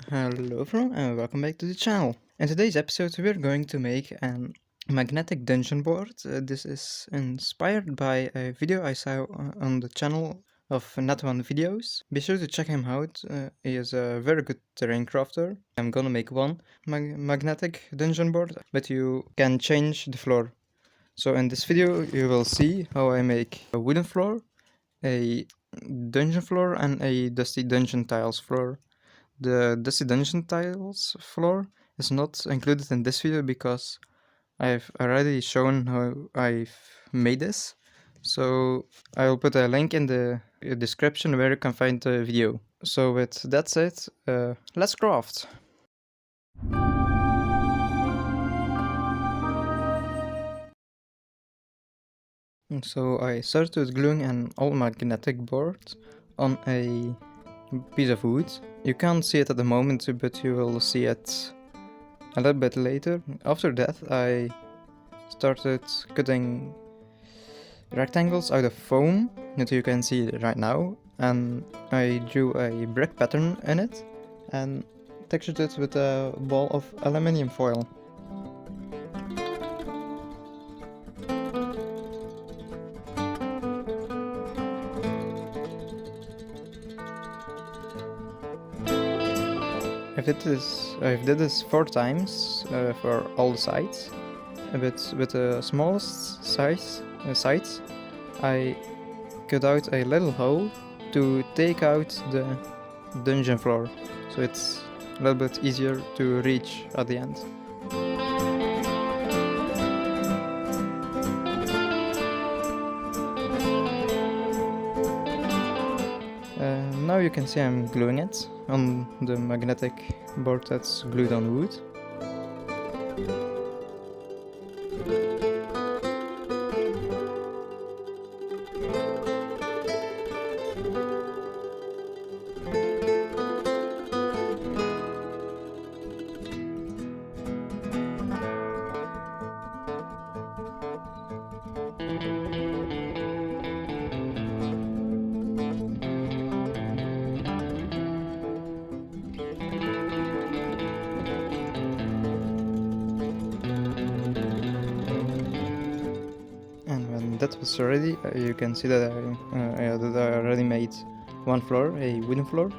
Hello everyone and welcome back to the channel. In today's episode we're going to make an magnetic dungeon board. This is inspired by a video I saw on the channel of Net1 Videos. Be sure to check him out, he is a very good terrain crafter. I'm gonna make one magnetic dungeon board, but you can change the floor. So in this video you will see how I make a wooden floor, a dungeon floor and a dusty dungeon tiles floor. The Dusty Dungeon tiles floor is not included in this video because I've already shown how I've made this. So I'll put a link in the description where you can find the video. So with that said, let's craft. So I started with gluing an all magnetic board on a piece of wood. You can't see it at the moment, but you will see it a little bit later. After that I started cutting rectangles out of foam that you can see right now, and I drew a brick pattern in it and textured it with a ball of aluminium foil. I've did this 4 times for all the sides, but with the smallest sides I cut out a little hole to take out the dungeon floor, so it's a little bit easier to reach at the end. Now you can see I'm gluing it on the magnetic board that's glued on wood. That was ready. You can see that I already made one floor, a wooden floor.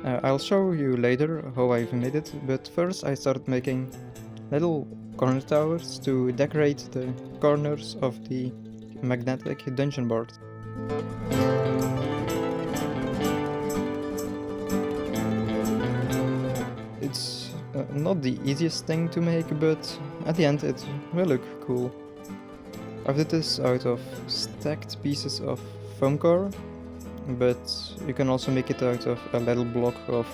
I'll show you later how I've made it, but first I started making little corner towers to decorate the corners of the magnetic dungeon board. It's not the easiest thing to make, but at the end it will look cool. I've did this out of stacked pieces of foam core, but you can also make it out of a little block of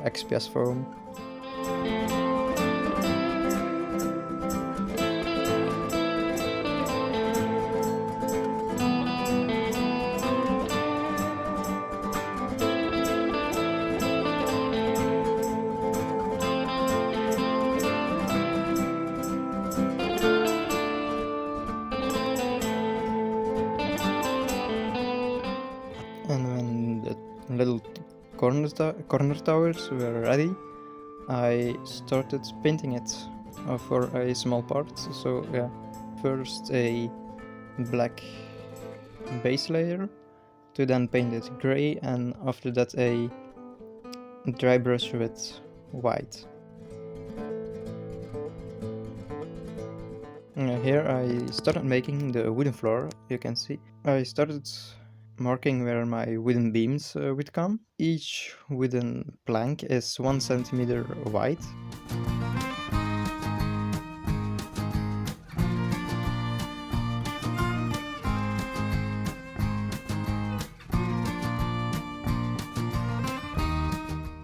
XPS foam. And when the little corner towers were ready, I started painting it for a small part. So yeah, first a black base layer, to then paint it grey, and after that a dry brush with white. Here I started making the wooden floor. You can see I started marking where my wooden beams would come. Each wooden plank is 1 centimeter wide.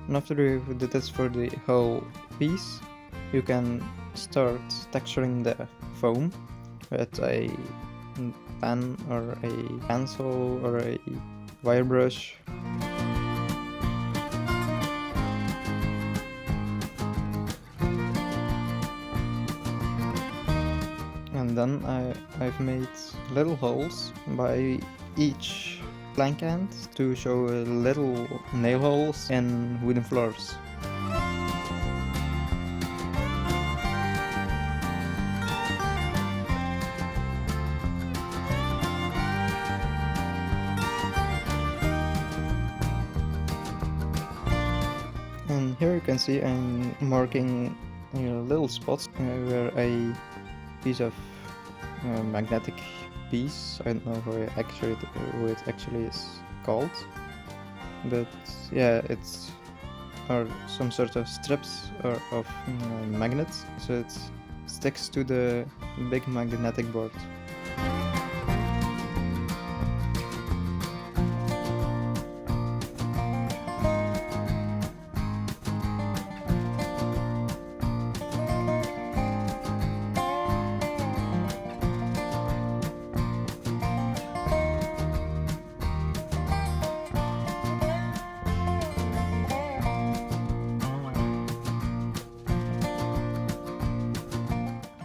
And after you did this for the whole piece, you can start texturing the foam with a pen or a pencil or a wire brush. And then I've made little holes by each plank end to show little nail holes in wooden floors. And here you can see I'm marking little spots where a piece of magnetic piece, I don't know how it actually is called, but yeah, it's or some sort of strips of magnets, so it sticks to the big magnetic board.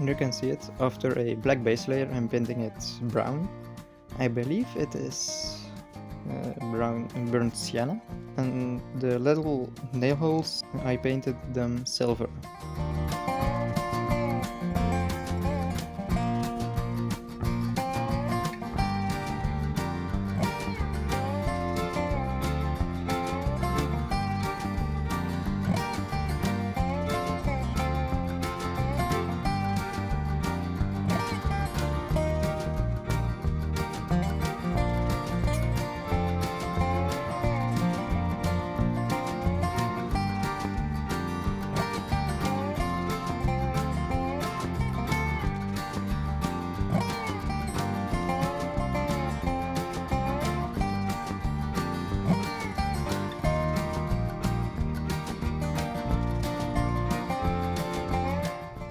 And you can see it after a black base layer. I'm painting it brown. I believe it is brown burnt sienna, and the little nail holes I painted them silver.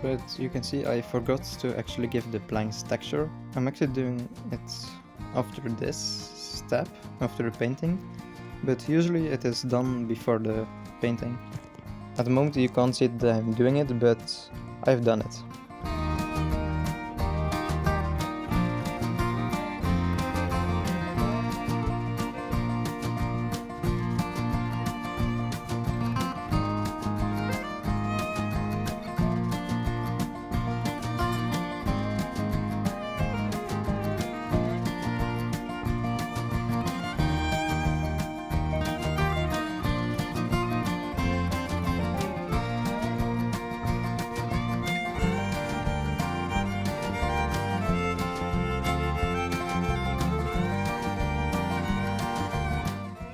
But you can see I forgot to actually give the planks texture. I'm actually doing it after this step, after the painting, but usually it is done before the painting. At the moment you can't see that I'm doing it, but I've done it.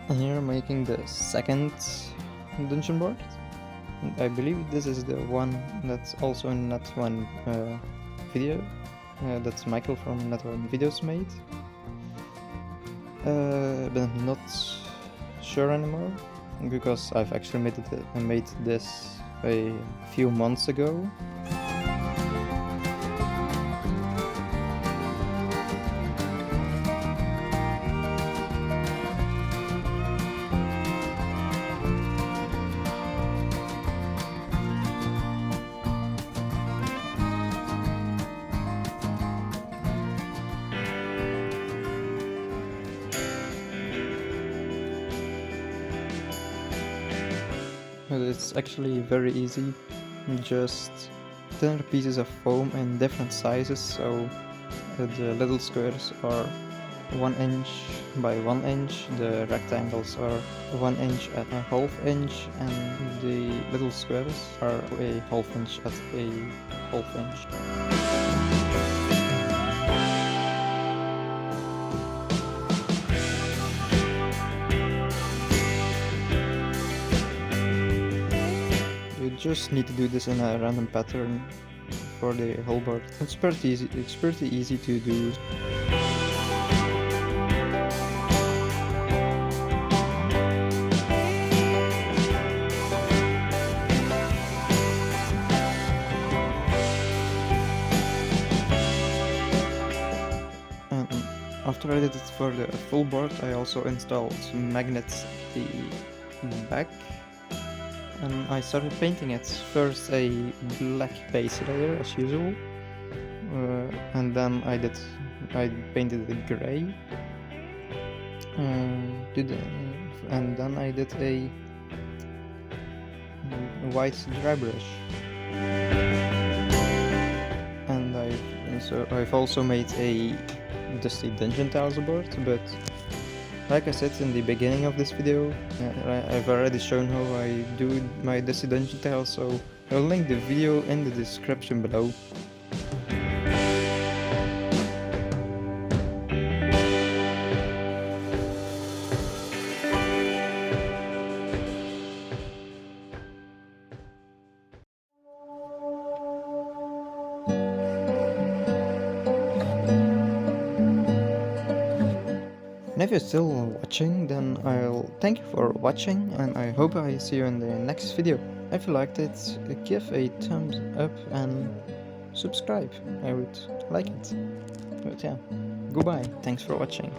And here I'm making the second dungeon board. And I believe this is the one that's also in Net One video. That's Michael from Net One Videos made. But I'm not sure anymore because I've actually made this a few months ago. But it's actually very easy, just thinner pieces of foam in different sizes, so the little squares are 1 inch by 1 inch, the rectangles are 1 inch at a half inch, and the little squares are a half inch at a half inch. You just need to do this in a random pattern for the whole board. It's pretty easy to do. And after I did it for the full board, I also installed magnets at the back. And I started painting it. First a black base layer as usual, and then I painted it grey, and then I did a white dry brush, and I've also made a dusty dungeon tiles board, but Like I said in the beginning of this video, I've already shown how I do my Desi dungeon tile, so I'll link the video in the description below. And if you're still watching, then I'll thank you for watching, and I hope I see you in the next video. If you liked it, give a thumbs up and subscribe. I would like it. But yeah, goodbye. Thanks for watching.